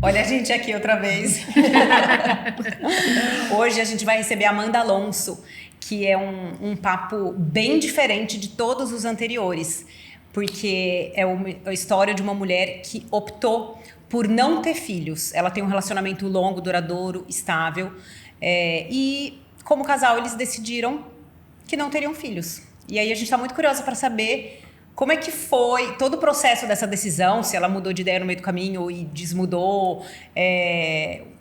Olha a gente aqui outra vez. Hoje a gente vai receber a Amanda Alonso, que é um papo bem diferente de todos os anteriores, porque é a história de uma mulher que optou por não ter filhos. Ela tem um relacionamento longo, duradouro, estável, e como casal eles decidiram que não teriam filhos. E aí a gente está muito curiosa para saber como é que foi todo o processo dessa decisão, se ela mudou de ideia no meio do caminho e desmudou,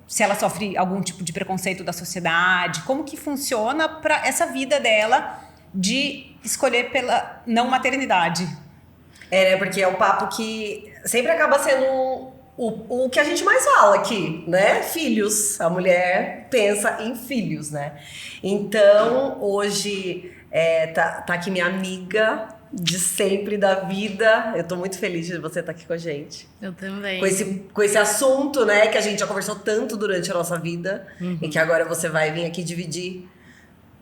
se ela sofre algum tipo de preconceito da sociedade, como que funciona para essa vida dela de escolher pela não maternidade. Né? Porque é um papo que sempre acaba sendo o que a gente mais fala aqui, né? Filhos. A mulher pensa em filhos, né? Então, hoje tá aqui minha amiga de sempre da vida. Eu tô muito feliz de você estar aqui com a gente. Eu também. Com esse assunto, né, que a gente já conversou tanto durante a nossa vida, e que agora você vai vir aqui dividir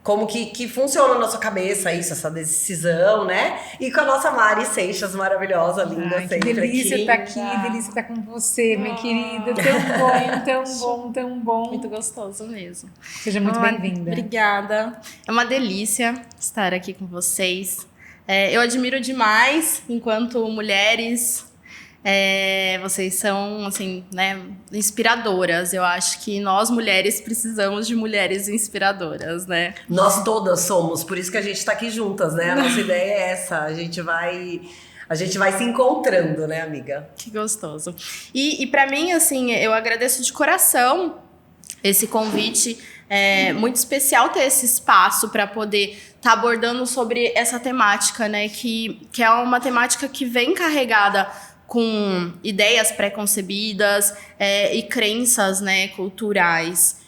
como que funciona na sua cabeça isso, essa decisão, né? E com a nossa Mari Seixas, maravilhosa, linda, sempre que delícia aqui. Estar aqui, delícia estar com você, minha querida. Tão bom, tão bom, tão bom. Muito gostoso mesmo. Seja muito bem-vinda. Obrigada. É uma delícia estar aqui com vocês. Eu admiro demais, enquanto mulheres, vocês são, assim, né, inspiradoras. Eu acho que nós, mulheres, precisamos de mulheres inspiradoras, né? Nós todas somos, por isso que a gente tá aqui juntas, né? A nossa ideia é essa, a gente vai se encontrando, né, amiga? Que gostoso. E para mim, assim, eu agradeço de coração esse convite. É muito especial ter esse espaço para poder estar abordando sobre essa temática, né? Que é uma temática que vem carregada com ideias pré-concebidas e crenças, né, culturais.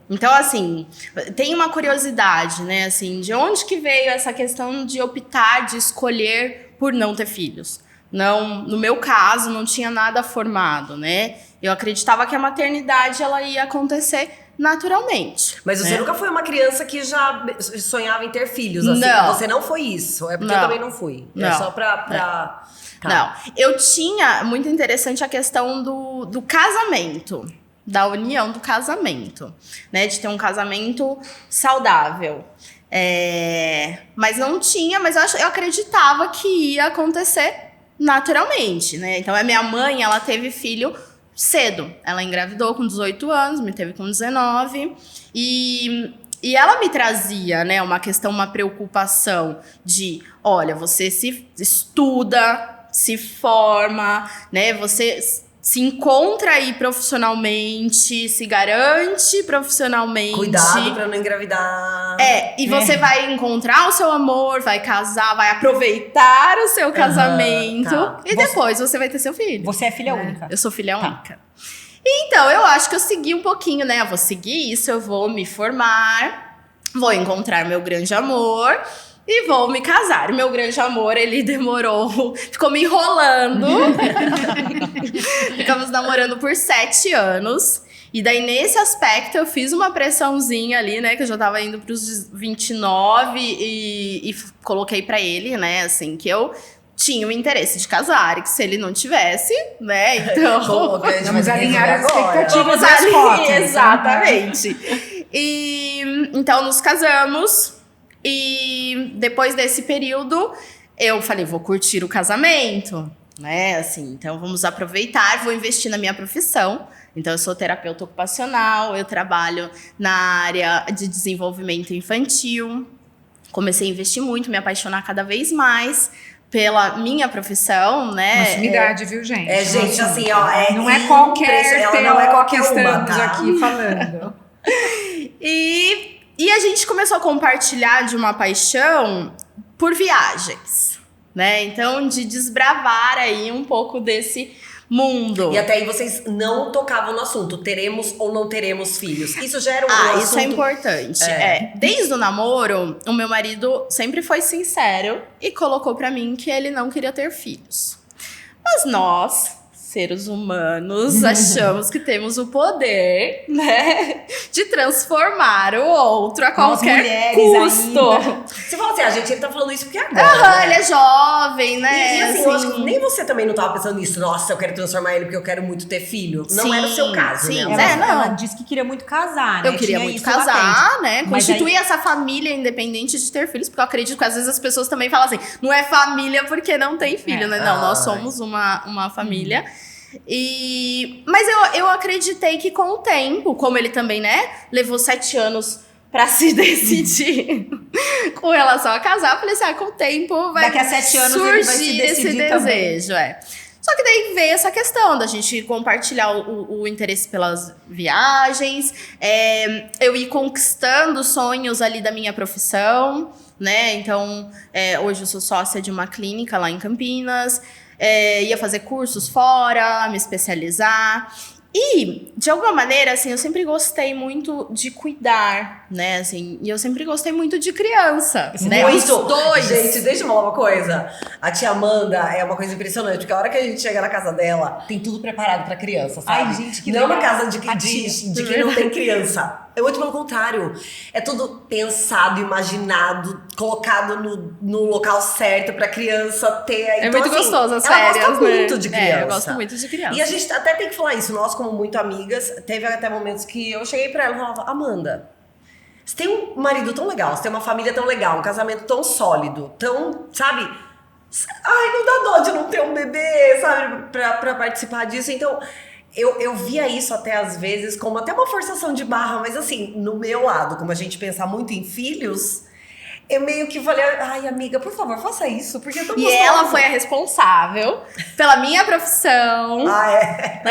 Então, assim, tem uma curiosidade, né? Assim, de onde que veio essa questão de optar, de escolher por não ter filhos? Não, no meu caso, não tinha nada formado, né? Eu acreditava que a maternidade ela ia acontecer naturalmente. Mas você nunca foi uma criança que já sonhava em ter filhos, assim? Não. Você não foi isso? É porque eu também não fui. Não. É só pra... Tá. Não. Eu tinha, muito interessante, a questão do casamento, da união do casamento, né? De ter um casamento saudável. Mas não tinha, mas eu acreditava que ia acontecer naturalmente, né? Então, a minha mãe, ela teve filho cedo. Ela engravidou com 18 anos, me teve com 19. E ela me trazia, né, uma preocupação de, olha, você se estuda, se forma, né, você se encontra aí profissionalmente, se garante profissionalmente. Cuidado pra não engravidar. E você vai encontrar o seu amor, vai casar, vai aproveitar o seu casamento. Tá. E depois você vai ter seu filho. Você é filha única. Eu sou filha única. Então, eu acho que eu segui um pouquinho, né? Eu vou seguir isso, eu vou me formar, vou encontrar meu grande amor e vou me casar. Meu grande amor, ele demorou, ficou me enrolando. Ficamos namorando por 7 anos. E daí, nesse aspecto, eu fiz uma pressãozinha ali, né? Que eu já tava indo pros 29 e coloquei pra ele, né? Assim, que eu tinha o interesse de casar. E que se ele não tivesse, né? Então... Vamos alinhar as expectativas Vamos das fotos. Exatamente. E então, nos casamos. E depois desse período, eu falei, vou curtir o casamento, né? Assim, então, vamos aproveitar, vou investir na minha profissão. Então, eu sou terapeuta ocupacional, eu trabalho na área de desenvolvimento infantil. Comecei a investir muito, me apaixonar cada vez mais pela minha profissão, né? Uma sumidade, viu, gente? Gente, assim, ó... não é qualquer ela não é qualquer que uma, estamos tá? aqui falando. E a gente começou a compartilhar de uma paixão por viagens, né? Então, de desbravar aí um pouco desse mundo. E até aí vocês não tocavam no assunto, teremos ou não teremos filhos. Isso já era um assunto... isso é importante. Desde o namoro, o meu marido sempre foi sincero e colocou pra mim que ele não queria ter filhos. Mas nós, seres humanos, achamos que temos o poder, né, de transformar o outro a Nós qualquer mulheres custo. ainda. Você fala assim, a gente ele tá falando isso porque é agora. Aham, né? ele é jovem, né? E assim, eu acho que nem você também não tava pensando nisso. Nossa, eu quero transformar ele porque eu quero muito ter filho. Não Sim, era o seu caso, sim. né? Ela, não. ela disse que queria muito casar, né? Eu queria Tinha muito isso casar, latente. né? Mas Constituir essa família independente de ter filhos, porque eu acredito que às vezes as pessoas também falam assim, não é família porque não tem filho, né? Não, nós somos uma família. Mas eu acreditei que com o tempo, como ele também, né, levou 7 anos pra se decidir com relação a casar, eu falei assim, com o tempo vai Daqui a 7 anos ele vai se surgir esse decidir também. desejo, Só que daí veio essa questão da gente compartilhar o interesse pelas viagens, eu ir conquistando sonhos ali da minha profissão, né? Então, hoje eu sou sócia de uma clínica lá em Campinas, ia fazer cursos fora, me especializar. E, de alguma maneira, assim, eu sempre gostei muito de cuidar, né, assim, e eu sempre gostei muito de criança, né, os dois. Gente, deixa eu falar uma coisa. A tia Amanda é uma coisa impressionante, porque a hora que a gente chega na casa dela, tem tudo preparado pra criança, sabe? Ai, gente, que não é uma legal. casa de quem não tem criança. É muito pelo contrário. É tudo pensado, imaginado, colocado no local certo pra criança ter. Então, muito gostoso as ela férias, gosta muito né? de criança. Eu gosto muito de criança. E a gente até tem que falar isso. Nós, como muito amigas, teve até momentos que eu cheguei pra ela e falava, Amanda, você tem um marido tão legal, você tem uma família tão legal, um casamento tão sólido, tão, sabe? Ai, não dá dó de não ter um bebê, sabe? Pra participar disso. Então, eu via isso até às vezes como até uma forçação de barra, mas assim, no meu lado, como a gente pensa muito em filhos, eu meio que falei, ai, amiga, por favor, faça isso, porque eu tô E gostosa. ela foi a responsável pela minha profissão, né?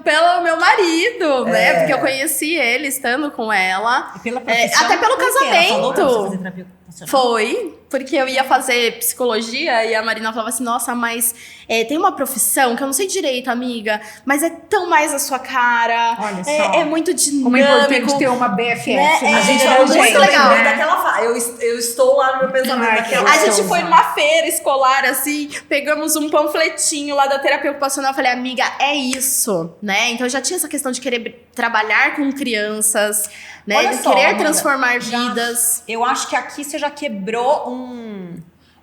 Pelo meu marido, né? Porque eu conheci ele estando com ela. E pela profissão, até pelo por quê? Ela falou pra você casamento. fazer terapia ocupacional? Foi, porque eu ia fazer psicologia e a Marina falava assim, nossa, mas tem uma profissão que eu não sei direito, amiga, mas é tão mais a sua cara. Olha só. É muito dinâmico. Como é importante ter uma BFF, Né? né? A gente É falou muito muito legal, legal né? daquela fase. Eu estou lá no meu pensamento Ai, daquela A gente gostoso. foi numa feira escolar, assim, pegamos um panfletinho lá da terapia ocupacional. Eu falei, amiga, é isso, né? Então eu já tinha essa questão de querer trabalhar com crianças, né? Olha De só, querer Amanda, transformar já- vidas. Eu acho que aqui você já quebrou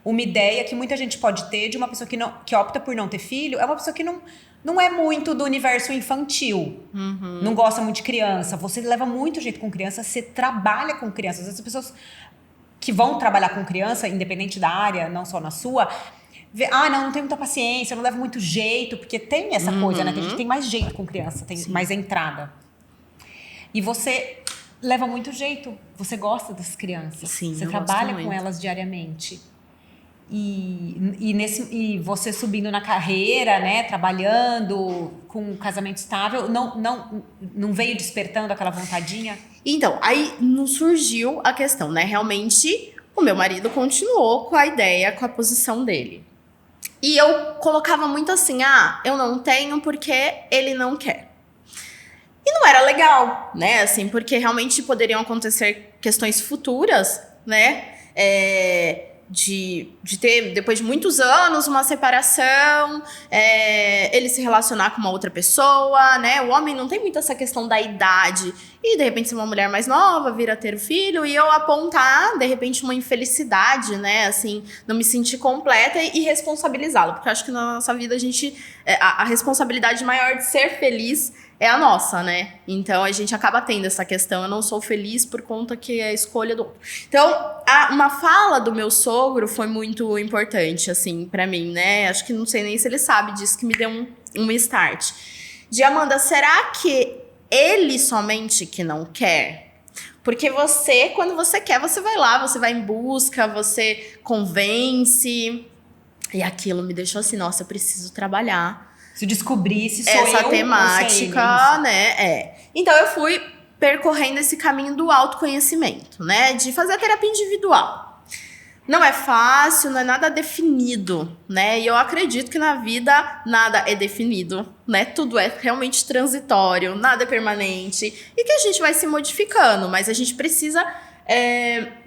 uma ideia que muita gente pode ter de uma pessoa que opta por não ter filho. É uma pessoa que não é muito do universo infantil. Não gosta muito de criança. Você leva muito jeito com criança, você trabalha com crianças. Às vezes as pessoas que vão trabalhar com criança, independente da área, não só na sua, não tenho muita paciência, não levo muito jeito, porque tem essa coisa, né? Que a gente tem mais jeito com criança, tem mais entrada. E você leva muito jeito, você gosta das crianças. Sim, você eu gosto trabalha muito. com elas diariamente. E você subindo na carreira, né? Trabalhando com um casamento estável, não veio despertando aquela vontadinha? Então, aí não surgiu a questão, né? Realmente, o meu marido continuou com a ideia, com a posição dele. E eu colocava muito assim, eu não tenho porque ele não quer. E não era legal, né? Assim, porque realmente poderiam acontecer questões futuras, né? De ter, depois de muitos anos, uma separação, ele se relacionar com uma outra pessoa, né? O homem não tem muito essa questão da idade. E, de repente, ser uma mulher mais nova, vir a ter o filho, e eu apontar, de repente, uma infelicidade, né? Assim, não me sentir completa e responsabilizá-lo. Porque eu acho que na nossa vida a gente... A responsabilidade maior de ser feliz é a nossa, né? Então, a gente acaba tendo essa questão. Eu não sou feliz por conta que é a escolha do outro. Então, uma fala do meu sogro foi muito importante, assim, pra mim, né? Acho que não sei nem se ele sabe disso, que me deu um start. De, Amanda, será que ele somente que não quer? Porque você, quando você quer, você vai lá, você vai em busca, você convence. E aquilo me deixou assim, nossa, eu preciso trabalhar Se descobrisse, sou essa eu, temática, né? Então eu fui percorrendo esse caminho do autoconhecimento, né? De fazer a terapia individual. Não é fácil, não é nada definido, né? E eu acredito que na vida nada é definido, né? Tudo é realmente transitório, nada é permanente. E que a gente vai se modificando, mas a gente precisa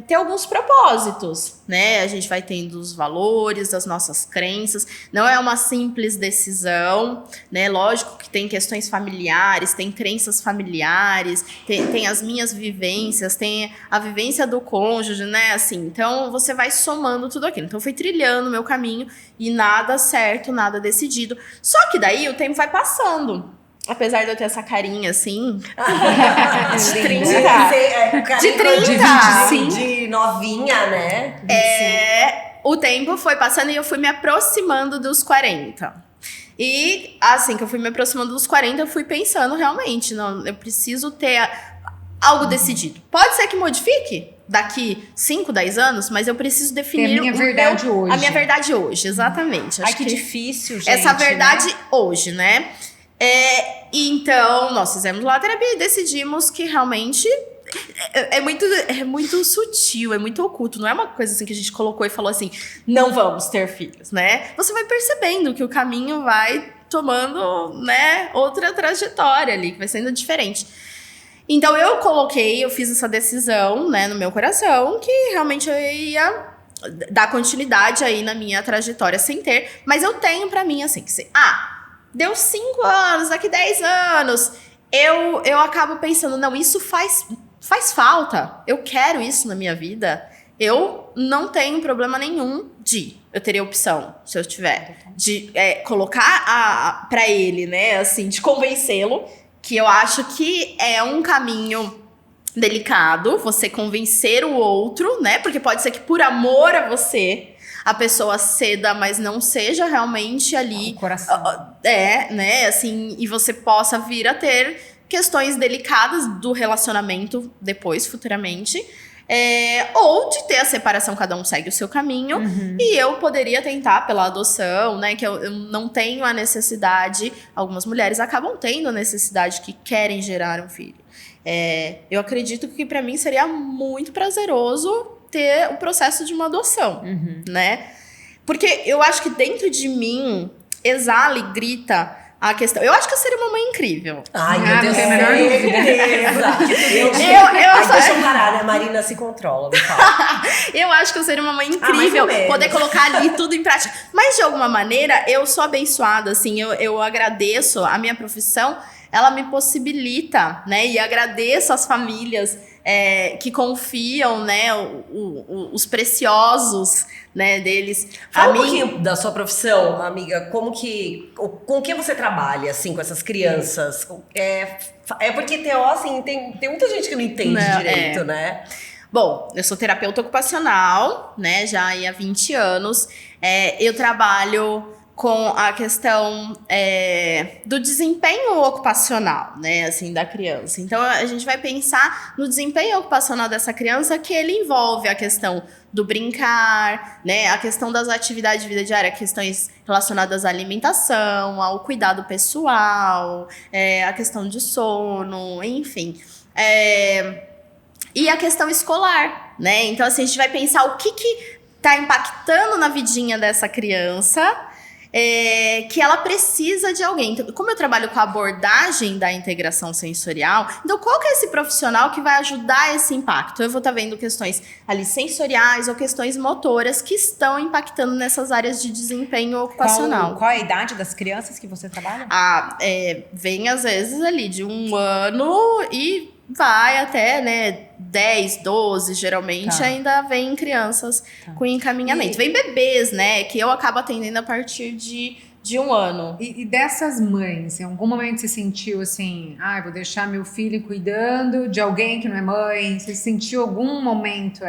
ter alguns propósitos, né? A gente vai tendo os valores, as nossas crenças. Não é uma simples decisão, né? Lógico que tem questões familiares, tem crenças familiares, tem as minhas vivências, tem a vivência do cônjuge, né? Assim, então você vai somando tudo aquilo. Então eu fui trilhando o meu caminho e nada certo, nada decidido. Só que daí o tempo vai passando. Apesar de eu ter essa carinha assim, de 30. De 30. De novinha, né? O tempo foi passando e eu fui me aproximando dos 40. E assim que eu fui me aproximando dos 40, eu fui pensando realmente, não, eu preciso ter algo decidido. Pode ser que modifique daqui 5, 10 anos, mas eu preciso definir a minha verdade hoje. A minha verdade hoje, exatamente. Ai, que difícil, gente. Essa verdade né? hoje, né? Então, nós fizemos lá a terapia e decidimos que realmente é muito sutil, é muito oculto. Não é uma coisa assim que a gente colocou e falou assim, não vamos ter filhos, né? Você vai percebendo que o caminho vai tomando, né, outra trajetória ali, que vai sendo diferente. Então, eu fiz essa decisão, né, no meu coração, que realmente eu ia dar continuidade aí na minha trajetória sem ter. Mas eu tenho pra mim, assim, que deu 5 anos, daqui 10 anos, eu acabo pensando, não, isso faz falta. Eu quero isso na minha vida. Eu não tenho problema nenhum eu teria opção, se eu tiver, de colocar pra ele, né, assim, de convencê-lo, que eu acho que é um caminho delicado, você convencer o outro, né, porque pode ser que por amor a você a pessoa ceda, mas não seja realmente ali... O coração. Né, assim, e você possa vir a ter questões delicadas do relacionamento depois, futuramente. Ou de ter a separação, cada um segue o seu caminho. E eu poderia tentar pela adoção, né, que eu não tenho a necessidade. Algumas mulheres acabam tendo a necessidade, que querem gerar um filho. Eu acredito que para mim seria muito prazeroso ter o processo de uma adoção, né? Porque eu acho que dentro de mim exala e grita a questão. Eu acho que eu seria uma mãe incrível. Ai, meu Deus, não tem a menor dúvida. Deixa eu parar, né? Marina se controla, me fala. Eu acho que eu seria uma mãe incrível, poder colocar ali tudo em prática. Mas, de alguma maneira, eu sou abençoada, assim, eu agradeço a minha profissão, ela me possibilita, né? E agradeço as famílias que confiam, né? Os preciosos, né, deles. Fala um pouquinho da sua profissão, amiga. Com que você trabalha, assim, com essas crianças? Porque TO, assim, tem muita gente que não entende direito, né? Bom, eu sou terapeuta ocupacional, né, já aí há 20 anos. Eu trabalho com a questão do desempenho ocupacional, né, assim, da criança. Então, a gente vai pensar no desempenho ocupacional dessa criança, que ele envolve a questão do brincar, né, a questão das atividades de vida diária, questões relacionadas à alimentação, ao cuidado pessoal, a questão de sono, enfim. E a questão escolar, né? Então, assim, a gente vai pensar o que tá impactando na vidinha dessa criança, que ela precisa de alguém. Então, como eu trabalho com a abordagem da integração sensorial, então qual que é esse profissional que vai ajudar esse impacto? Eu vou estar vendo questões ali sensoriais ou questões motoras que estão impactando nessas áreas de desempenho ocupacional. Qual é a idade das crianças que você trabalha? Vem às vezes ali de 1 ano e vai até, né, 10, 12, geralmente, ainda vem crianças com encaminhamento. Vem bebês, né, que eu acabo atendendo a partir de 1 ano. E dessas mães, em algum momento você sentiu assim, vou deixar meu filho cuidando de alguém que não é mãe? Você sentiu algum momento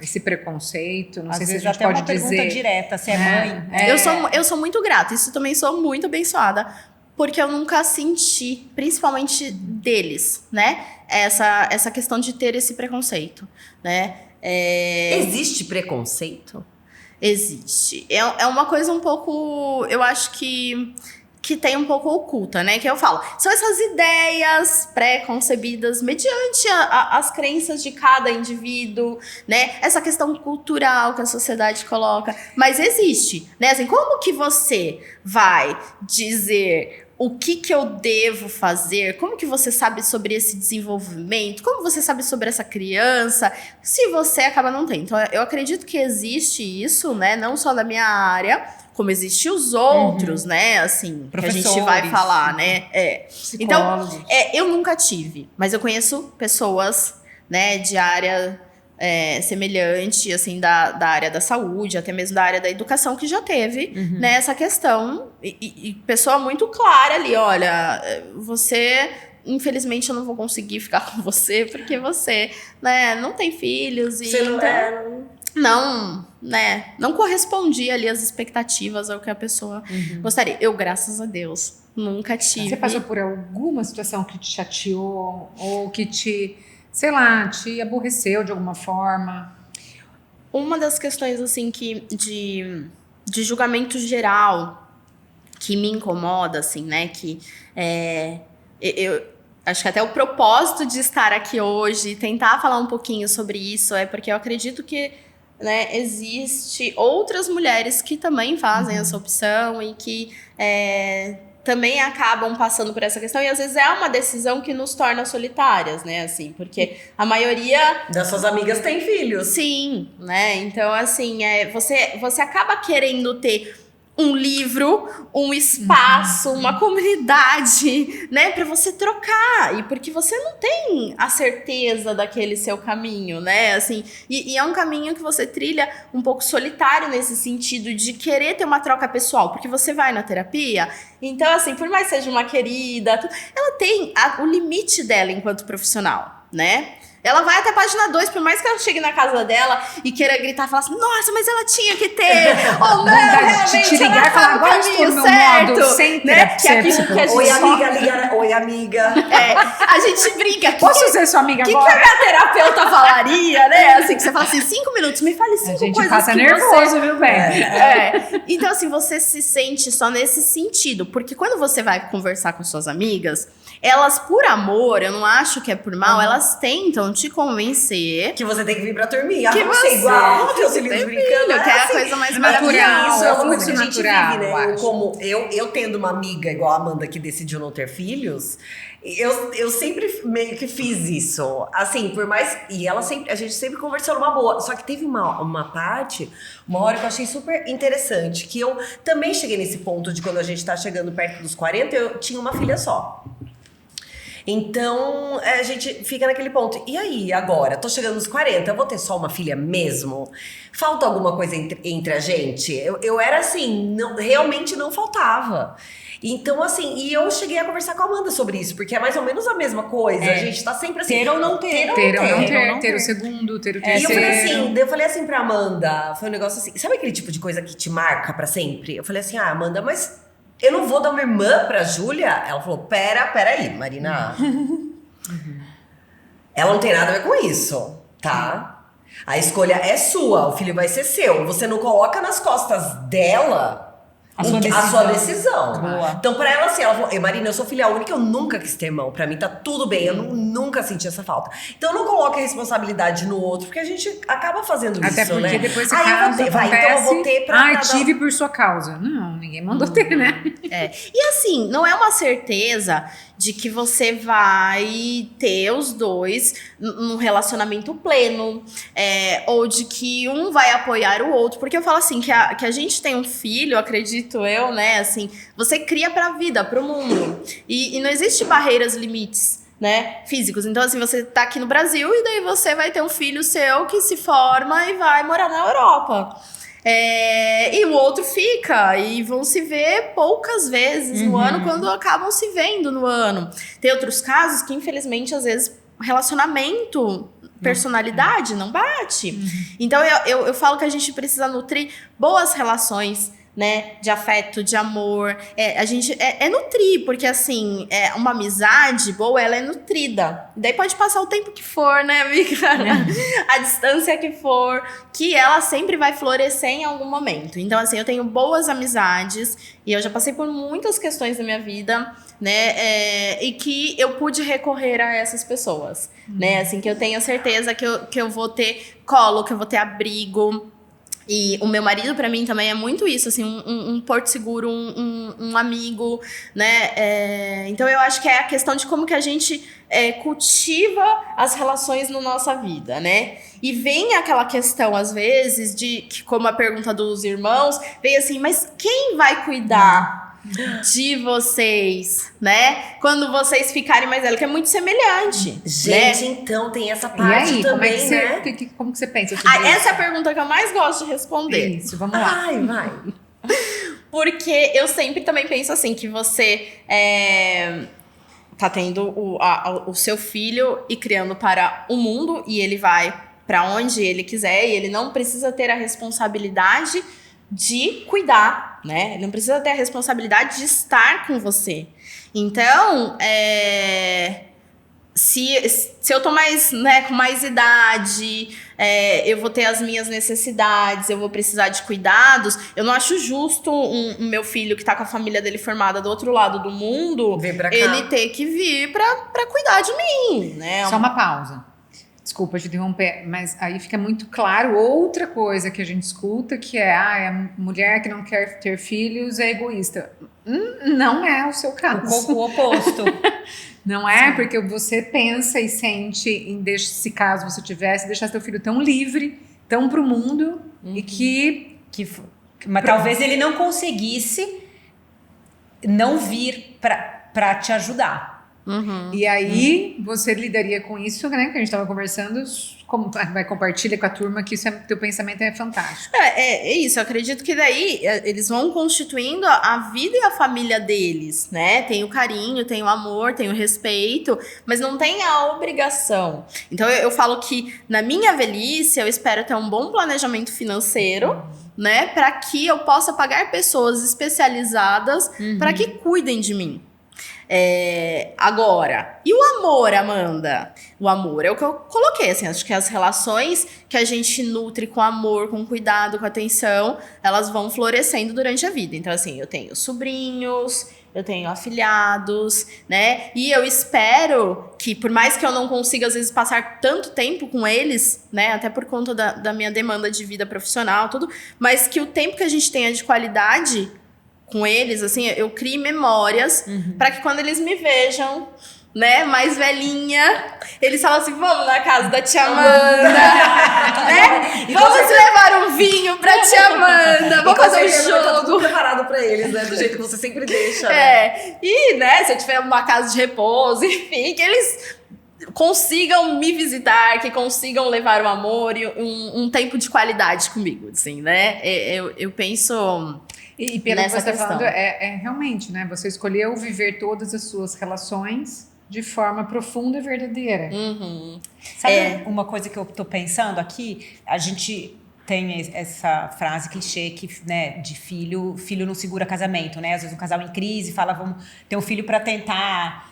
esse preconceito? Não Às sei se a vezes gente até pode uma pergunta dizer. direta, se é mãe. Eu sou muito grata, isso também sou muito abençoada, porque eu nunca senti, principalmente deles, né, essa questão de ter esse preconceito, né. Existe preconceito? Existe. É uma coisa um pouco, eu acho que tem um pouco oculta, né? Que eu falo, são essas ideias pré-concebidas mediante as crenças de cada indivíduo, né? Essa questão cultural que a sociedade coloca. Mas existe, né? Assim, como que você vai dizer o que eu devo fazer? Como que você sabe sobre esse desenvolvimento? Como você sabe sobre essa criança? Se você acaba não tendo. Então, eu acredito que existe isso, né? Não só na minha área, como existe os outros, né? Assim, que a gente vai falar, né? Então, eu nunca tive, mas eu conheço pessoas, né, de área semelhante, assim, da área da saúde, até mesmo da área da educação, que já teve, né, essa questão. E pessoa muito clara ali, olha, você... Infelizmente, eu não vou conseguir ficar com você, porque você, né, não tem filhos. E Você não correspondia ali às expectativas ao que a pessoa gostaria. Eu, graças a Deus, nunca tive. Você passou por alguma situação que te chateou ou que te, sei lá, te aborreceu de alguma forma? Uma das questões, assim, de julgamento geral que me incomoda, assim, né, que eu acho que até o propósito de estar aqui hoje e tentar falar um pouquinho sobre isso é porque eu acredito que, né, existe outras mulheres que também fazem essa opção e que também acabam passando por essa questão, e às vezes é uma decisão que nos torna solitárias, né, assim, porque a maioria das suas amigas tem filhos. Sim, né, então assim, você acaba querendo ter um livro, um espaço, uma comunidade, né, para você trocar, e porque você não tem a certeza daquele seu caminho, né, assim, e é um caminho que você trilha um pouco solitário nesse sentido de querer ter uma troca pessoal, porque você vai na terapia, então assim, por mais que seja uma querida, ela tem o limite dela enquanto profissional, né. Ela vai até a página 2, por mais que ela chegue na casa dela e queira gritar e falar assim, nossa, mas ela tinha que ter, ou não, realmente te ligar ela e falar, tá no agora estou no meu certo, modo sem né? Que é aquilo que a gente Oi, amiga, liga. Oi, amiga. a gente brinca. Posso ser sua amiga que agora? a minha terapeuta falaria, né? Assim, que você fala assim, 5 minutos, me fale 5 coisas que você... A gente passa nervoso, viu, bem? Então, assim, você se sente só nesse sentido. Porque quando você vai conversar com suas amigas, elas, por amor, eu não acho que é por mal, elas tentam te convencer que você tem que vir pra dormir. Que você é igual, teus filhos brincando. que é a coisa mais natural, maravilhosa. Isso é uma fluxo coisa que a gente natural, vive, né? eu acho. Como eu tendo uma amiga igual a Amanda que decidiu não ter filhos, eu sempre meio que fiz isso. Assim, por mais... E a gente sempre conversou numa boa. Só que teve uma parte, uma hora que eu achei super interessante, que eu também cheguei nesse ponto de quando a gente tá chegando perto dos 40, eu tinha uma filha só. Então, a gente fica naquele ponto. E aí, agora? Tô chegando nos 40, eu vou ter só uma filha mesmo? Falta alguma coisa entre a gente? Eu era assim, realmente não faltava. Então, assim, e eu cheguei a conversar com a Amanda sobre isso, porque é mais ou menos a mesma coisa. A gente tá sempre assim... Ter ou não ter. Ter ou não ter, ter o segundo, ter o E terceiro. eu falei assim pra Amanda, foi um negócio assim, sabe aquele tipo de coisa que te marca pra sempre? Eu falei assim, Amanda, mas... eu não vou dar uma irmã pra Júlia? Ela falou, pera aí, Marina. Ela não tem nada a ver com isso, tá? A escolha é sua, o filho vai ser seu. Você não coloca nas costas dela a sua decisão. Boa. Então, pra ela, assim, ela falou, Marina, eu sou filha única, eu nunca quis ter irmão. Pra mim tá tudo bem, eu nunca senti essa falta. Então, não coloque a responsabilidade no outro, porque a gente acaba fazendo Até isso, porque né? depois você eu vou ter, então eu vou ter pra... tive por sua causa. Não, ninguém mandou ter, né? E assim, não é uma certeza de que você vai ter os dois num relacionamento pleno, ou de que um vai apoiar o outro, porque eu falo assim, que a gente tem um filho, acredito eu, né, assim, você cria pra vida, pro mundo, e não existe barreiras, limites, né, físicos. Então, assim, você tá aqui no Brasil e daí você vai ter um filho seu que se forma e vai morar na Europa. E o outro fica, e vão se ver poucas vezes no ano, quando acabam se vendo no ano. Tem outros casos que, infelizmente, às vezes, relacionamento, personalidade não bate. Então, eu falo que a gente precisa nutrir boas relações, né, de afeto, de amor, a gente nutrir, porque assim, uma amizade boa, ela é nutrida, daí pode passar o tempo que for, né, amiga, a distância que for, que ela sempre vai florescer em algum momento. Então assim, eu tenho boas amizades, e eu já passei por muitas questões na minha vida, né, e que eu pude recorrer a essas pessoas, né, assim, que eu tenho certeza que eu vou ter colo, que eu vou ter abrigo, E o meu marido, pra mim, também é muito isso, assim, um porto seguro, um amigo, né? Então, eu acho que é a questão de como que a gente cultiva as relações na nossa vida, né? E vem aquela questão, às vezes, de que, como a pergunta dos irmãos, vem assim, mas quem vai cuidar de vocês, né? Quando vocês ficarem mais velhos, que é muito semelhante. Gente, né? então tem essa E parte aí, também, né? como que você pensa sobre isso? Essa é a pergunta que eu mais gosto de responder. Isso, vamos lá. Ai, vai. Porque eu sempre também penso assim, que você tá tendo o seu filho e criando para o mundo, e ele vai para onde ele quiser, e ele não precisa ter a responsabilidade de cuidar, né? Ele não precisa ter a responsabilidade de estar com você. Então, se eu tô mais, né, com mais idade, eu vou ter as minhas necessidades, eu vou precisar de cuidados, eu não acho justo um meu filho que tá com a família dele formada do outro lado do mundo, Vem pra cá. ele ter que vir pra cuidar de mim, né? Só uma pausa. Desculpa te interromper, mas aí fica muito claro outra coisa que a gente escuta, que é a mulher que não quer ter filhos é egoísta. Não é o seu caso. O oposto. Não é? Porque você pensa e sente em se caso você tivesse, deixar seu filho tão livre, tão pro mundo, e Mas talvez ele não conseguisse não vir pra te ajudar. E aí você lidaria com isso, né? Que a gente estava conversando, como vai compartilhar com a turma que teu pensamento é fantástico. É isso, eu acredito que daí eles vão constituindo a vida e a família deles, né? Tem o carinho, tem o amor, tem o respeito, mas não tem a obrigação. Então eu falo que na minha velhice eu espero ter um bom planejamento financeiro, né? Para que eu possa pagar pessoas especializadas para que cuidem de mim. Agora, e o amor, Amanda? O amor é o que eu coloquei, assim, acho que as relações que a gente nutre com amor, com cuidado, com atenção, elas vão florescendo durante a vida. Então, assim, eu tenho sobrinhos, eu tenho afilhados, né? E eu espero que, por mais que eu não consiga, às vezes, passar tanto tempo com eles, né? Até por conta da minha demanda de vida profissional, tudo, mas que o tempo que a gente tenha de qualidade com eles, assim, eu crio memórias para que quando eles me vejam, né, mais velhinha, eles falam assim, vamos na casa da tia Amanda, né? Vamos levar um vinho pra tia Amanda, vamos fazer um jogo. Tá tudo preparado pra eles, né? Do jeito que você sempre deixa. E, né, se eu tiver uma casa de repouso, enfim, que eles consigam me visitar, que consigam levar o amor e um tempo de qualidade comigo, assim, né? Eu penso... E pelo que nessa você está questão. falando, realmente, né? Você escolheu viver todas as suas relações de forma profunda e verdadeira. Sabe uma coisa que eu tô pensando aqui? A gente tem essa frase clichê que, né, de filho não segura casamento, né? Às vezes um casal em crise fala, vamos ter um filho para tentar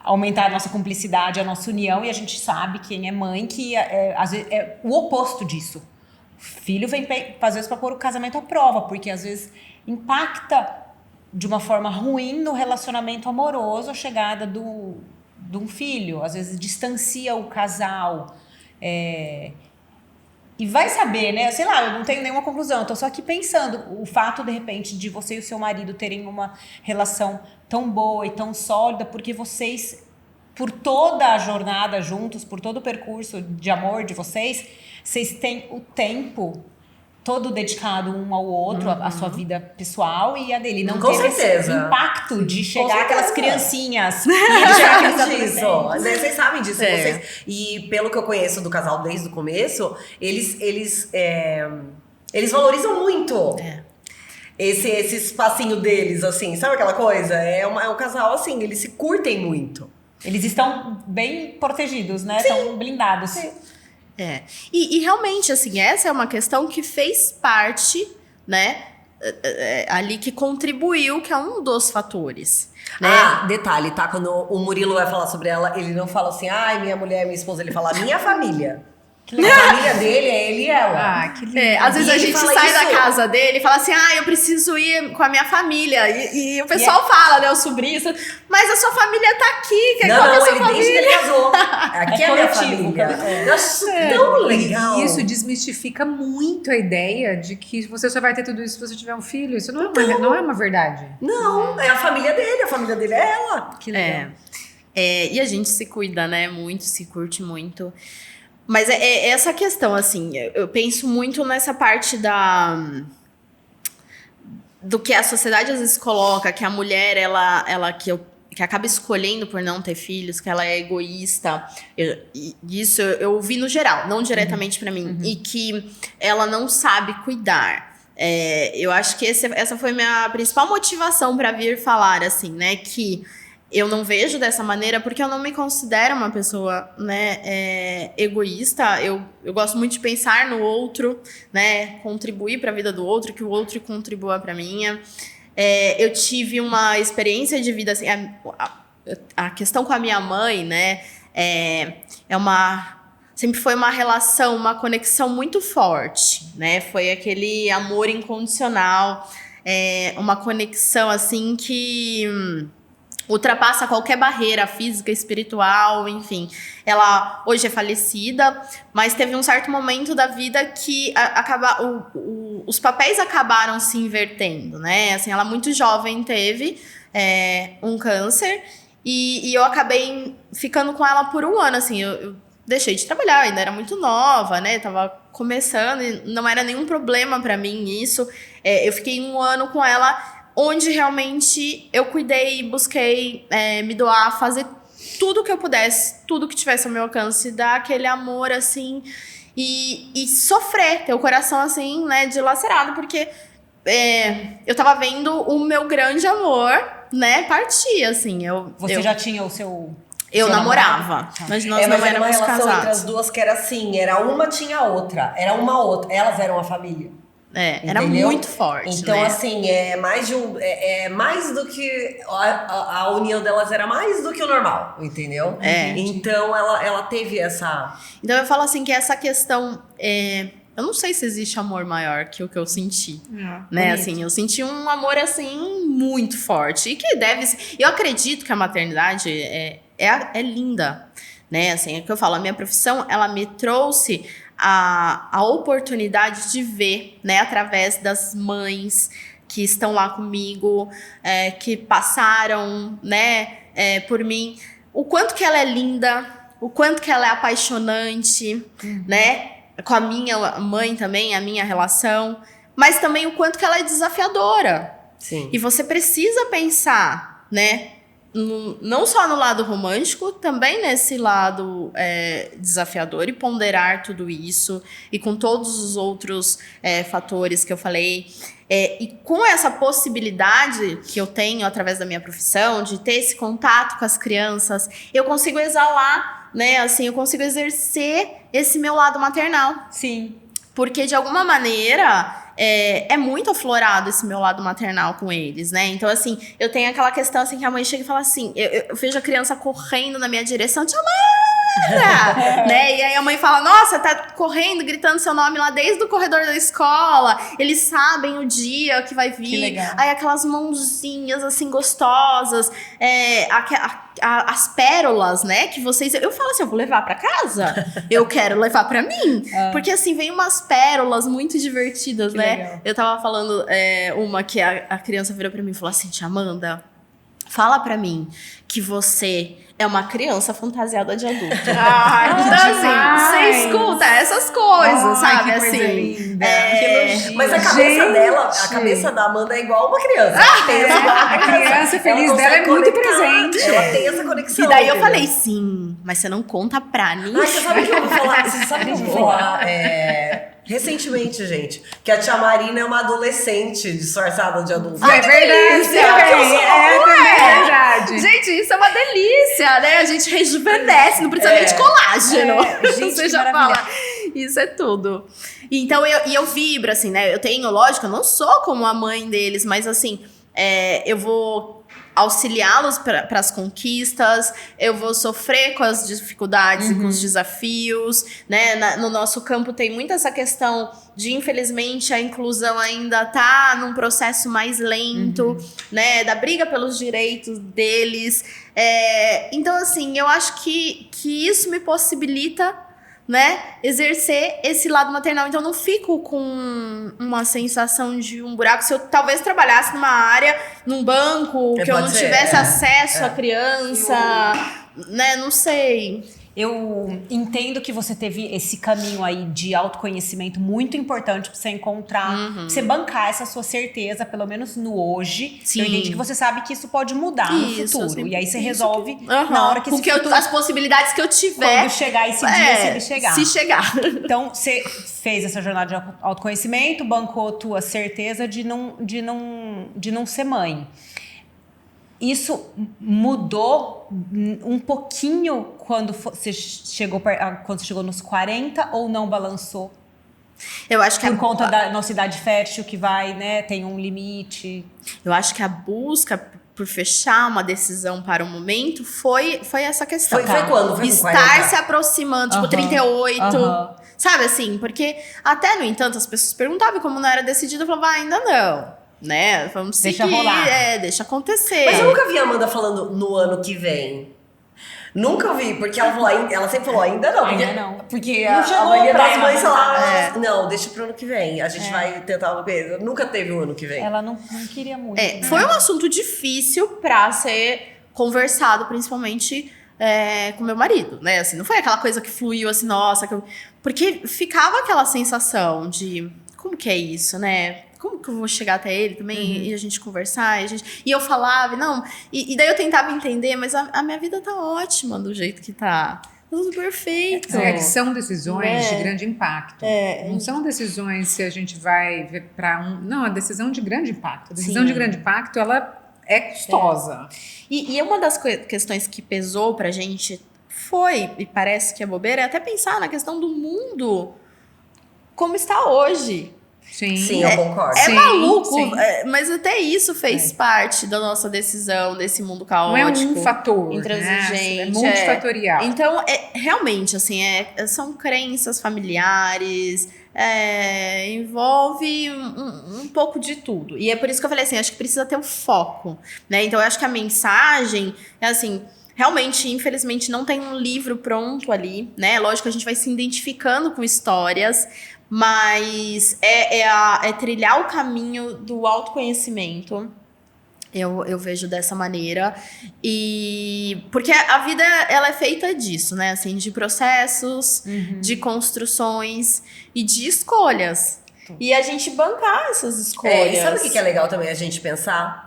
aumentar a nossa cumplicidade, a nossa união, e a gente sabe, quem é mãe, que às vezes é o oposto disso. O filho vem, às vezes, para pôr o casamento à prova, porque às vezes impacta de uma forma ruim no relacionamento amoroso a chegada de um filho. Às vezes distancia o casal. E vai saber, né? Sei lá, eu não tenho nenhuma conclusão. Eu tô só aqui pensando. O fato, de repente, de você e o seu marido terem uma relação tão boa e tão sólida, porque vocês, por toda a jornada juntos, por todo o percurso de amor de vocês têm o tempo todo dedicado um ao outro, a sua vida pessoal e a dele. Não Com teve certeza. esse impacto de chegar aquelas criancinhas. Eles E sabem achar que disso, né? Vocês sabem disso. É. Vocês, e pelo que eu conheço do casal desde o começo, eles valorizam muito esse espacinho deles, assim. Sabe aquela coisa? É um casal, assim, eles se curtem muito. Eles estão bem protegidos, né? Estão blindados. Sim. E realmente, assim, essa é uma questão que fez parte, né, ali que contribuiu, que é um dos fatores, né? Detalhe, tá? Quando o Murilo vai falar sobre ela, ele não fala assim, ai, minha mulher, minha esposa, ele fala minha família. A família dele é ele e ela. Ah, que lindo. Às vezes E a ele gente fala sai da isso. casa dele e fala assim, eu preciso ir com a minha família. E o pessoal fala, né, os sobrinhos, mas a sua família tá aqui. Qual que é a Não, sua ele desde que família? ele casou. Aqui é a minha família. Eu acho isso tão legal. E isso desmistifica muito a ideia de que você só vai ter tudo isso se você tiver um filho. Isso não é uma verdade. Não, é a família dele é ela. Que legal. E a gente se cuida, né, muito, se curte muito. Mas é essa questão, assim, eu penso muito nessa parte do que a sociedade às vezes coloca, que a mulher, que acaba escolhendo por não ter filhos, que ela é egoísta. Isso eu ouvi no geral, não diretamente pra mim. E que ela não sabe cuidar. Eu acho que essa foi minha principal motivação pra vir falar, assim, né, que eu não vejo dessa maneira porque eu não me considero uma pessoa, né, egoísta. Eu gosto muito de pensar no outro, né, contribuir para a vida do outro, que o outro contribua para a minha. Eu tive uma experiência de vida assim, a questão com a minha mãe, né, sempre foi uma relação, uma conexão muito forte, né? Foi aquele amor incondicional, uma conexão assim que ultrapassa qualquer barreira física, espiritual, enfim. Ela hoje é falecida, mas teve um certo momento da vida que os papéis acabaram se invertendo, né? Assim, ela muito jovem teve um câncer e eu acabei ficando com ela por um ano, assim. Eu deixei de trabalhar, ainda era muito nova, né? Tava começando e não era nenhum problema pra mim isso. Eu fiquei um ano com ela, onde realmente eu cuidei, busquei me doar, fazer tudo que eu pudesse, tudo que tivesse ao meu alcance, dar aquele amor, assim, e sofrer, ter o coração, assim, né, dilacerado, porque eu tava vendo o meu grande amor, né, partir, assim. Você já tinha o seu... Eu seu namorava, mas nós não mas era uma éramos relação entre as casados. duas que era assim, era uma tinha a outra, era uma outra, elas eram uma família. Era Entendeu? muito forte, Então, né? assim, mais do que a união delas era mais do que o normal, entendeu? Então ela teve essa. Então eu falo assim que essa questão eu não sei se existe amor maior que o que eu senti, né? bonito. Assim, eu senti um amor assim muito forte e que eu acredito que a maternidade é linda, né? Assim, é o que eu falo, a minha profissão, ela me trouxe a oportunidade de ver, né, através das mães que estão lá comigo, que passaram, né, por mim, o quanto que ela é linda, o quanto que ela é apaixonante, né, com a minha mãe também, a minha relação, mas também o quanto que ela é desafiadora. Sim. E você precisa pensar, né, não só no lado romântico, também nesse lado desafiador e ponderar tudo isso e com todos os outros fatores que eu falei. E com essa possibilidade que eu tenho através da minha profissão de ter esse contato com as crianças, eu consigo exalar, né? Assim, eu consigo exercer esse meu lado maternal. Sim. Porque, de alguma maneira, é muito aflorado esse meu lado maternal com eles, né? Então, assim, eu tenho aquela questão, assim, que a mãe chega e fala assim, eu vejo a criança correndo na minha direção, Tia Amanda! Né? E aí a mãe fala, nossa, tá correndo, gritando seu nome lá desde o corredor da escola, eles sabem o dia que vai vir. Que legal. Aí aquelas mãozinhas, assim, gostosas, as pérolas, né, que vocês... Eu falo assim, eu vou levar pra casa? Eu quero levar pra mim. Porque, assim, vem umas pérolas muito divertidas, Que né? legal. Eu tava falando uma que a criança virou pra mim e falou assim, Tia Amanda, fala pra mim que você é uma criança fantasiada de adulto. Então, assim, você escuta essas coisas, sabe? Que coisa Assim, linda. Que elogio. Mas a cabeça Gente! dela, a cabeça da Amanda é igual uma criança. Ela pensa igual uma A criança Ela feliz consegue dela é muito conectar, presente. Ela tem essa conexão. e daí eu entendeu? falei, sim, mas você não conta pra ninguém. Ai, você sabe que eu vou falar? Você sabe que eu vou falar? Recentemente, gente, que a tia Marina é uma adolescente disfarçada de adulto. É verdade, também é verdade. Gente, isso é uma delícia, né? A gente rejuvenesce, não precisa nem de colágeno. Gente, Você que já maravilha. fala. Isso é tudo. Então, eu vibro, assim, né? Eu tenho, lógico, eu não sou como a mãe deles, mas assim, eu vou auxiliá-los para as conquistas, eu vou sofrer com as dificuldades e com os desafios, né? No nosso campo tem muito essa questão de, infelizmente, a inclusão ainda tá num processo mais lento, né? Da briga pelos direitos deles. Então, assim, eu acho que isso me possibilita, né, exercer esse lado maternal. Então, eu não fico com uma sensação de um buraco. Se eu talvez trabalhasse numa área, num banco, que eu não tivesse acesso à criança, né, não sei. Eu entendo que você teve esse caminho aí de autoconhecimento muito importante pra você encontrar, pra você bancar essa sua certeza, pelo menos no hoje. Sim. Eu entendi que você sabe que isso pode mudar no futuro. E aí você resolve Uhum. na hora que porque futuro, as possibilidades que eu tiver. quando chegar esse dia, se ele chegar. Se chegar. Então, você fez essa jornada de autoconhecimento, bancou tua certeza de não ser mãe. Isso mudou um pouquinho quando você chegou nos 40 ou não balançou? Eu acho que Por conta da nossa idade fértil que vai, né, tem um limite. Eu acho que a busca por fechar uma decisão para o momento foi essa questão. Foi quando? Foi com Estar 40? se aproximando, tipo, 38. Sabe assim? Porque até, no entanto, as pessoas perguntavam e como não era decidido, eu falava, ainda não. Né? Vamos seguir. Deixa rolar. Deixa acontecer. Mas eu nunca vi a Amanda falando no ano que vem. Nunca vi, porque ela falou, ela sempre falou ainda não. Porque, Ainda não. Porque Não a chegou maioria pra das ela mães voltar. fala, não, deixa pro ano que vem. A gente vai tentar uma coisa. Nunca teve o ano que vem. Ela não queria muito. Né? Foi um assunto difícil pra ser conversado, principalmente com meu marido, né? Assim, não foi aquela coisa que fluiu assim, nossa. Porque ficava aquela sensação de como que é isso, né? Como que eu vou chegar até ele também e a gente conversar? E eu falava, não. E daí eu tentava entender, mas a minha vida tá ótima do jeito que tá. Tudo perfeito. Que são decisões de É. grande impacto. Não são decisões se a gente vai ver para um. Não, a decisão de grande impacto. A decisão Sim. de grande impacto, ela é custosa. E uma das questões que pesou pra gente foi, e parece que é bobeira, é até pensar na questão do mundo como está hoje. Sim, eu concordo. É Sim, maluco, sim. mas até isso fez parte da nossa decisão, desse mundo Não caótico. é um fator. intransigente, Né? É multifatorial. Então, realmente, assim, são crenças familiares, envolve um pouco de tudo. E é por isso que eu falei assim, acho que precisa ter um foco, né? Então, eu acho que a mensagem é assim, realmente, infelizmente, não tem um livro pronto ali, né? Lógico que a gente vai se identificando com histórias, mas é trilhar o caminho do autoconhecimento. Eu vejo dessa maneira. E porque a vida, ela é feita disso, né? Assim, de processos, de construções e de escolhas. E a gente bancar essas escolhas. E sabe o que é legal também a gente pensar?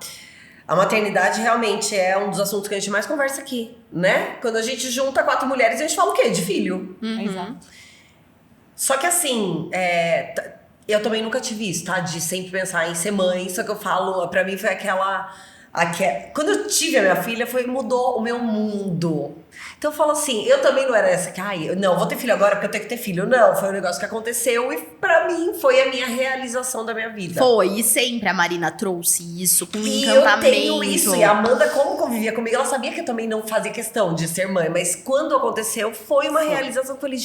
A maternidade realmente é um dos assuntos que a gente mais conversa aqui, né? Quando a gente junta 4 mulheres, a gente fala o quê? De filho. Exato. Só que assim, eu também nunca tive isso, tá? De sempre pensar em ser mãe. Só que eu falo, pra mim foi quando eu tive a minha filha, mudou o meu mundo. Então eu falo assim, eu também não era essa que, não, vou ter filho agora porque eu tenho que ter filho. Não, foi um negócio que aconteceu e pra mim foi a minha realização da minha vida. Foi, e sempre a Marina trouxe isso com E encantamento. eu tenho isso, e a Amanda, como convivia comigo, ela sabia que eu também não fazia questão de ser mãe, mas quando aconteceu, foi uma realização que eu falei,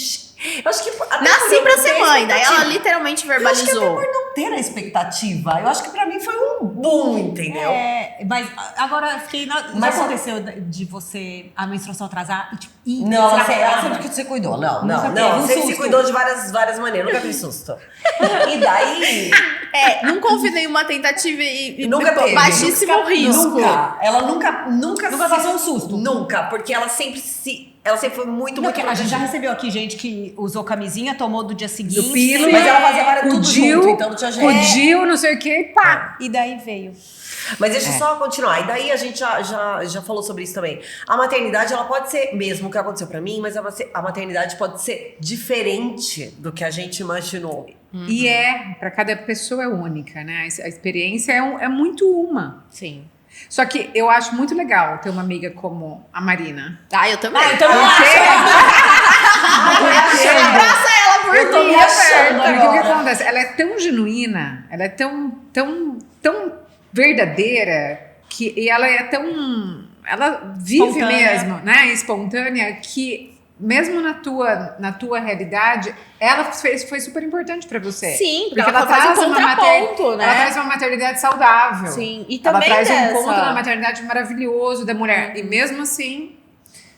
eu acho que até Nasci por pra não ter ser mãe, daí ela expectativa. literalmente Eu acho que até verbalizou. por não ter a expectativa, eu acho que pra mim foi um boom, entendeu? Mas agora eu fiquei. Já Mas- aconteceu de você a menstruação atrasar? Não, ela estragada? sempre que você cuidou. Não, Nunca não, teve não. um Sempre se susto. cuidou de várias maneiras, nunca teve susto. E daí. Nunca houve nenhuma tentativa e Nunca teve. baixíssimo risco. Nunca. Ela nunca passou um susto. Nunca, porque ela sempre foi muito, Não, muito que a gente já protegida. recebeu aqui gente que usou camisinha, tomou do dia seguinte. Do pílula, Mas ela fazia várias o tudo DIU, junto, então não tinha jeito. o DIU, não sei o que, e pá. E daí veio. Mas deixa eu só continuar. E daí a gente já falou sobre isso também. A maternidade, ela pode ser, mesmo o que aconteceu pra mim, mas a maternidade pode ser diferente do que a gente imaginou. E pra cada pessoa é única, né? A experiência é muito uma. Sim. Só que eu acho muito legal ter uma amiga como a Marina. Eu também. Abraça ela por Eu tô mim, me achando Porque o que agora. acontece? Ela é tão genuína, ela é tão verdadeira, E ela é tão... Ela vive Espontânea. mesmo, né? Espontânea, que mesmo na tua realidade, ela foi super importante pra você. Sim, porque ela faz um contraponto, né? Ela traz uma maternidade saudável. Sim, e Ela também traz um dessa... ponto da maternidade maravilhoso da mulher. E mesmo assim...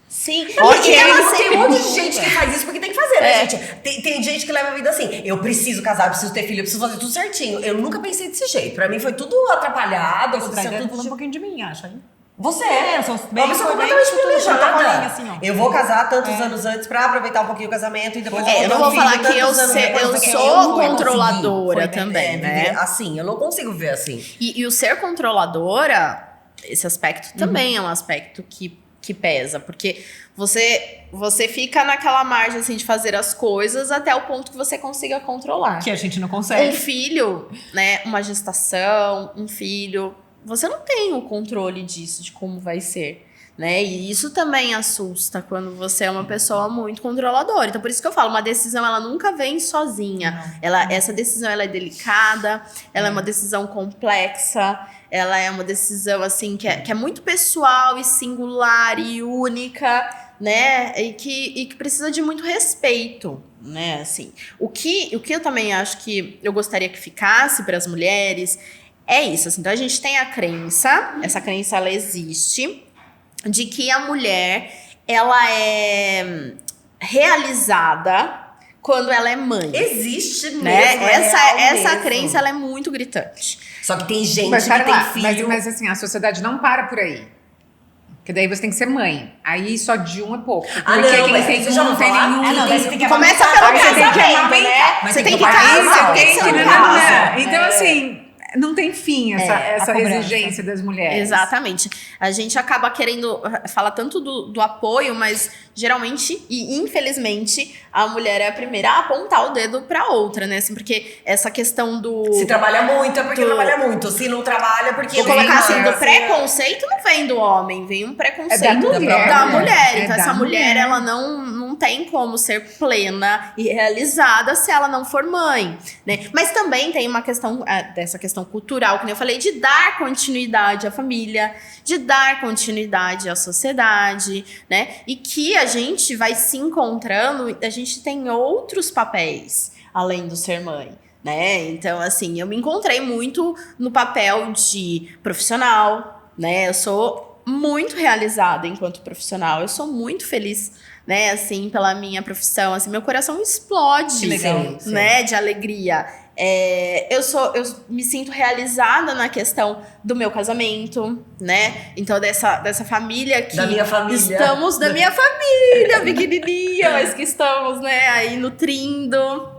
Sim, Porque ela tem sempre um monte de gente que faz isso porque tem que fazer, né, É. gente? Tem gente que leva a vida assim, eu preciso casar, eu preciso ter filho, eu preciso fazer tudo certinho. Eu nunca pensei desse jeito. Pra mim foi tudo atrapalhado, aconteceu tudo falando um pouquinho de mim, acha, hein? Você eu sou uma bem pessoa foi bem completamente estruturada, planejada. assim, ó. Eu vou casar tantos anos antes pra aproveitar um pouquinho o casamento e depois eu ter não um vou filho falar que tantos anos depois, eu porque sou eu não vou controladora conseguir. também, né? Viver assim, eu não consigo viver assim. E o ser controladora, esse aspecto também é um aspecto que pesa, porque você fica naquela margem assim de fazer as coisas até o ponto que você consiga controlar. Que a gente não Um consegue. filho, né, uma gestação, um filho, você não tem o controle disso, de como vai ser, né? E isso também assusta quando você é uma pessoa muito controladora. Então, por isso que eu falo, uma decisão, ela nunca vem sozinha. Essa decisão, ela é delicada, ela é uma decisão complexa, ela é uma decisão, assim, que é muito pessoal e singular e única, né? E que precisa de muito respeito, né? Assim, o que eu também acho que eu gostaria que ficasse para as mulheres é isso, assim. Então, a gente tem a crença, essa crença, ela existe, de que a mulher, ela é realizada quando ela é mãe. Existe mesmo, Né? é Essa real mesmo. crença, ela é muito gritante. Só que tem gente Mas que para tem lá, filho... mas assim, a sociedade não para por aí. Porque daí você tem que ser mãe. Aí só de um é pouco. Porque Ah, não, quem mas tem você já não ouviu tem falar? nenhum. Ah, não, daí você tem que Começa amamentar, pelo aí você tem que casamento, amamentar, né? mas Você tem que pagar casar, isso, por que que tem você que não nananã. casa? Então, assim, não tem fim essa a cobrança. exigência das mulheres. Exatamente. A gente acaba querendo falar tanto do apoio, mas geralmente e infelizmente a mulher é a primeira a apontar o dedo pra outra, né? Assim, porque essa questão do... Se trabalha muito, é porque trabalha muito. Se não trabalha, é porque... Vou colocar assim, vem do mais. preconceito não vem do homem, vem um preconceito É da mulher, da né? mulher. É Então da essa mulher, mulher. ela não tem como ser plena e realizada se ela não for mãe, né? Mas também tem uma questão, dessa questão cultural, que nem eu falei, de dar continuidade à família, de dar continuidade à sociedade, né? E que a gente vai se encontrando, a gente tem outros papéis além do ser mãe, né? Então, assim, eu me encontrei muito no papel de profissional, né? Eu sou muito realizada enquanto profissional, eu sou muito feliz, né? Assim, pela minha profissão, assim, meu coração explode, Que legal. Sim. né? De alegria. Eu me sinto realizada na questão do meu casamento, né? Então, dessa família que Da minha família. estamos, da minha família pequenininha, mas que estamos, né, aí nutrindo.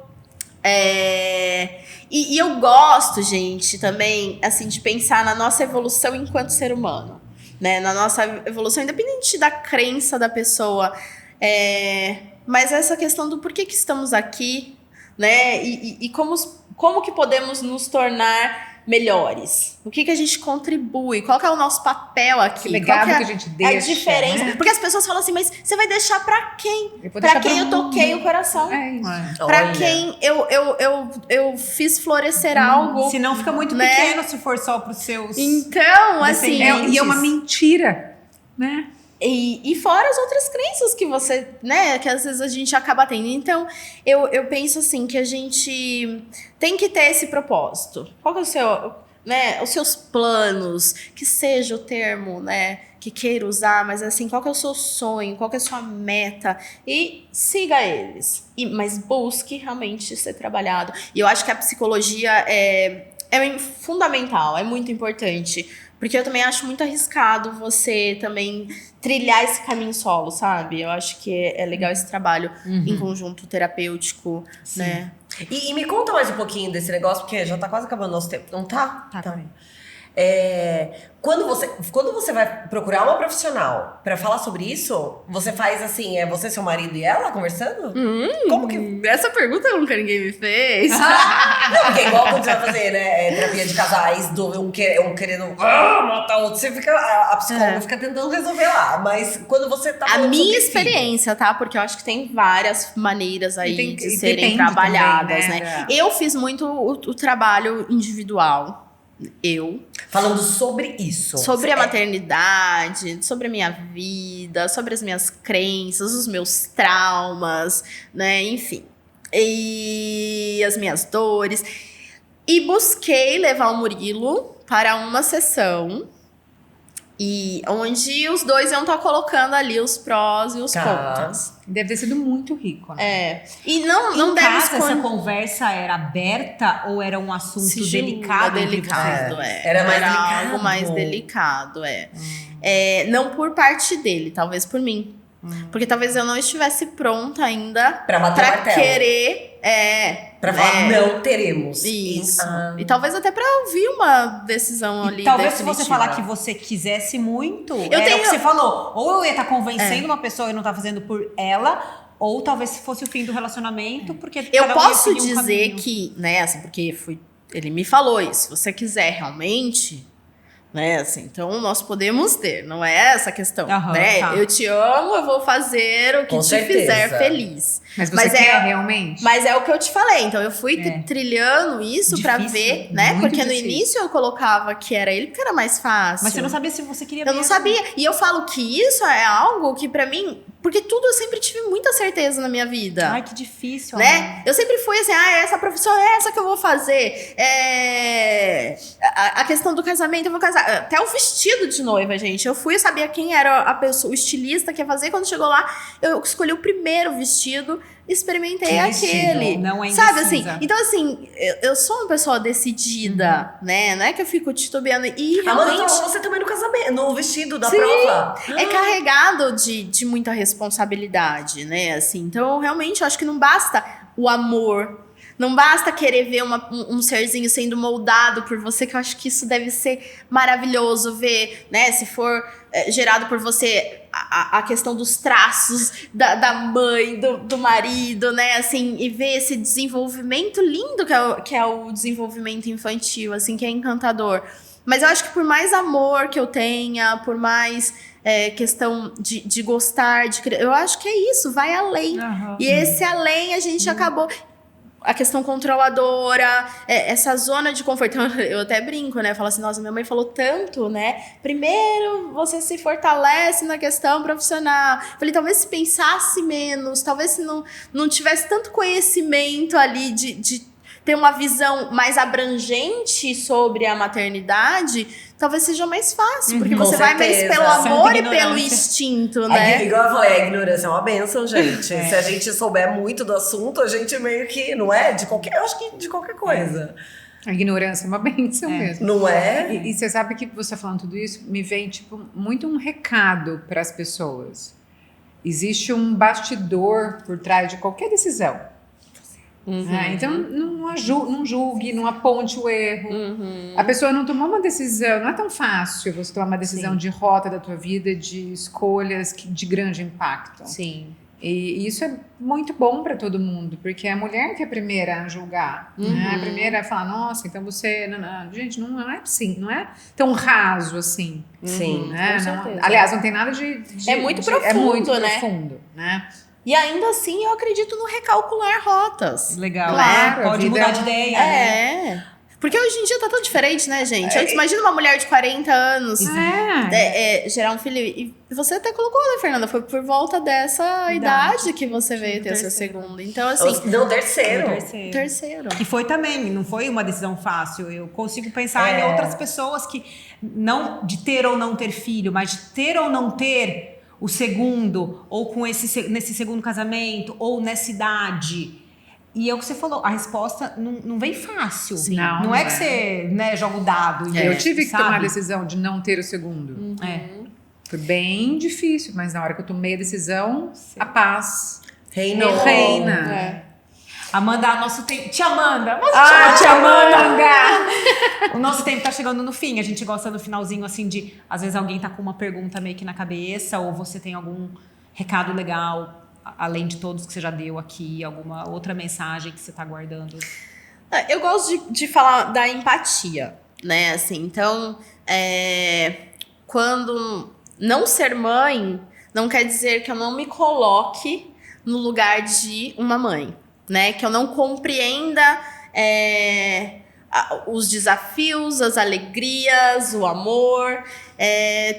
E eu gosto, gente, também, assim, de pensar na nossa evolução enquanto ser humano, né? Na nossa evolução, independente da crença da pessoa. Mas essa questão do porquê que estamos aqui, né? E como que podemos nos tornar melhores? O que a gente contribui? Qual que é o nosso papel aqui? Que legado Qual que a gente deixa, a diferença? né? Porque as pessoas falam assim, mas você vai deixar pra quem? Eu vou Pra deixar quem eu pro toquei mundo. o coração? É isso. Pra Olha. quem eu fiz florescer algo? Se não fica muito né? pequeno se for só pros seus... Então, assim... Descendentes. E é uma mentira, né? E fora as outras crenças que você, né, que às vezes a gente acaba tendo. Então, eu penso assim, que a gente tem que ter esse propósito. Qual que é o seu, né, os seus planos, que seja o termo, né, que queira usar, mas assim, qual que é o seu sonho, qual que é a sua meta, e siga eles. Mas busque realmente ser trabalhado. E eu acho que a psicologia é fundamental, é muito importante. Porque eu também acho muito arriscado você também trilhar esse caminho solo, sabe? Eu acho que é legal esse trabalho em conjunto terapêutico, né? E me conta mais um pouquinho desse negócio, porque já tá quase acabando o nosso tempo, não tá? Tá também. Quando você vai procurar uma profissional pra falar sobre isso, você faz assim, é você, seu marido e ela conversando? Como que... Essa pergunta nunca ninguém me fez. Não, porque igual quando você vai fazer, né, terapia de casais, um querendo matar o outro, você fica, a psicóloga fica tentando resolver lá, mas quando você tá A falando minha sobre experiência, tá? Porque eu acho que tem várias maneiras aí E tem- de e serem depende trabalhadas, também, né? né? Eu fiz muito o trabalho individual. Falando sobre isso. Sobre a maternidade, sobre a minha vida, sobre as minhas crenças, os meus traumas, né? Enfim. E as minhas dores. E busquei levar o Murilo para uma sessão e onde os dois iam estar colocando ali os prós e os contras. Deve ter sido muito rico, né? E não Em deve casa, essa conversa era aberta ou era um assunto delicado? delicado, Era mais delicado. algo mais delicado, não por parte dele, talvez por mim. Porque talvez eu não estivesse pronta ainda Pra bater o pra martelo. querer. Pra falar, não teremos. Isso. E talvez até pra ouvir uma decisão ali. E talvez se definitiva. você falar que você quisesse muito, Eu era tenho- o que você falou. Ou eu ia estar convencendo uma pessoa e não tá fazendo por ela, ou talvez fosse o fim do relacionamento, porque Eu cada um ia posso seguir um dizer caminho. que, né, assim, porque ele me falou isso. Se você quiser realmente, né, assim, então nós podemos ter, não é essa a questão, Aham, né? tá. Eu te amo, eu vou fazer o que Com te certeza. fizer feliz. Mas você Mas quer realmente? Mas é o que eu te falei, então eu fui trilhando isso pra Difícil, ver, né? muito Porque no difícil. início eu colocava que era ele porque era mais fácil. Mas você não sabia se você queria Eu não mesmo. sabia. E eu falo que isso é algo que pra mim, porque tudo eu sempre tive muita certeza na minha vida. Ai, que difícil. Né? Eu sempre fui assim, essa profissão é essa que eu vou fazer. A questão do casamento, eu vou casar. Até o vestido de noiva, gente. Eu fui, eu sabia quem era a pessoa, o estilista que ia fazer. Quando chegou lá, eu escolhi o primeiro vestido, experimentei Que aquele. vestido? Não é Sabe assim? indecisa. Então, assim, eu sou uma pessoa decidida, né? Não é que eu fico titubeando. E Amanda, realmente. você também no casamento, no vestido da prova. É carregado de muita responsabilidade, né? Assim, então, realmente, eu acho que não basta o amor. Não basta querer ver um serzinho sendo moldado por você, que eu acho que isso deve ser maravilhoso ver, né? Se for gerado por você a questão dos traços da mãe, do marido, né? Assim, e ver esse desenvolvimento lindo que é o desenvolvimento infantil, assim, que é encantador. Mas eu acho que por mais amor que eu tenha, por mais questão de gostar, eu acho que é isso, vai além. Aham. E esse além a gente acabou. A questão controladora, essa zona de conforto. Então, eu até brinco, né? Eu falo assim, nossa, minha mãe falou tanto, né? Primeiro, você se fortalece na questão profissional. Falei, talvez se pensasse menos, talvez se não tivesse tanto conhecimento ali de ter uma visão mais abrangente sobre a maternidade, talvez seja mais fácil, porque Com você vai mais certeza. pelo amor Santa e pelo ignorância. instinto, né? Igual eu falei, a ignorância é uma benção, gente. Se a gente souber muito do assunto, a gente meio que, não é? Eu acho que de qualquer coisa. A ignorância é uma bênção mesmo. Não é? E você sabe que você falando tudo isso, me vem tipo muito um recado para as pessoas. Existe um bastidor por trás de qualquer decisão. Então não julgue, não aponte o erro. A pessoa não tomou uma decisão, não é tão fácil você tomar uma decisão de rota da tua vida, de escolhas de grande impacto. Sim. E isso é muito bom para todo mundo, porque é a mulher que é a primeira a julgar, né? A primeira a falar, nossa, então você... Não. Gente, não é assim, não é tão raso assim. Sim. Né? com Não, certeza. aliás, não tem nada de É muito é muito profundo, né? profundo, né? E ainda assim, eu acredito no recalcular rotas. Legal. Claro, Pode a vida mudar é de um- ideia, né? Porque hoje em dia tá tão diferente, né, gente? Antes, imagina uma mulher de 40 anos gerar um filho. E você até colocou, né, Fernanda? Foi por volta dessa idade que você veio ter seu segundo. Então, assim. Não, terceiro. Terceiro. Que foi também, não foi uma decisão fácil. Eu consigo pensar em outras pessoas que, não de ter ou não ter filho, mas de ter ou não ter o segundo, ou com nesse segundo casamento, ou nessa idade. E é o que você falou, a resposta não vem fácil. Sim. Não Não é é. que você joga o dado. E Eu tive que sabe? tomar a decisão de não ter o segundo. Foi bem difícil, mas na hora que eu tomei a decisão, a paz Reinou. reina. Amanda, nosso tempo. Tia Amanda! Vamos Tia Amanda! O nosso tempo tá chegando no fim. A gente gosta no finalzinho, assim, de... Às vezes alguém tá com uma pergunta meio que na cabeça, ou você tem algum recado legal, além de todos que você já deu aqui, alguma outra mensagem que você tá guardando. Eu gosto de falar da empatia, né? Assim, então, quando não ser mãe, não quer dizer que eu não me coloque no lugar de uma mãe, né? Que eu não compreenda os desafios, as alegrias, o amor,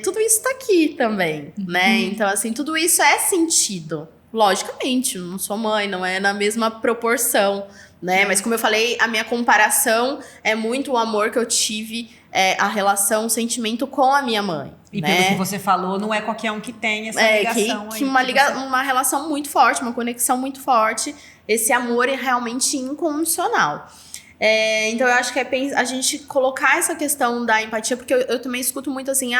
tudo isso tá aqui também, né? Então, assim, tudo isso é sentido. Logicamente, eu não sou mãe, não é na mesma proporção, né? Mas como eu falei, a minha comparação é muito o amor que eu tive, a relação, o sentimento com a minha mãe. E né? pelo que você falou, não é qualquer um que tem essa ligação aí. Uma relação muito forte, uma conexão muito forte. Esse amor é realmente incondicional. Então eu acho que a gente colocar essa questão da empatia, porque eu também escuto muito assim,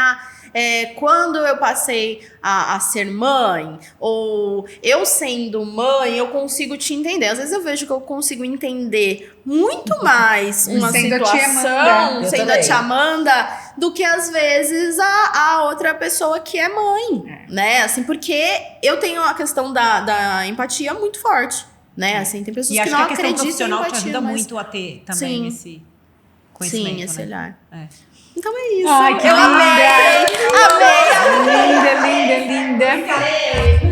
quando eu passei a ser mãe, ou eu sendo mãe, eu consigo te entender. Às vezes eu vejo que eu consigo entender muito mais uma Sendo situação, sendo a também. tia Amanda, do que às vezes a outra pessoa que é mãe, né? Assim, porque eu tenho a questão da empatia muito forte. Né? Assim, tem pessoas E que acho não que a questão acreditam em profissional empatia, te ajuda mas... muito a ter também esse conhecimento. Sim, esse né? olhar. É. Então é isso. Ai, que eu linda! amei! Linda, linda, linda. Amei!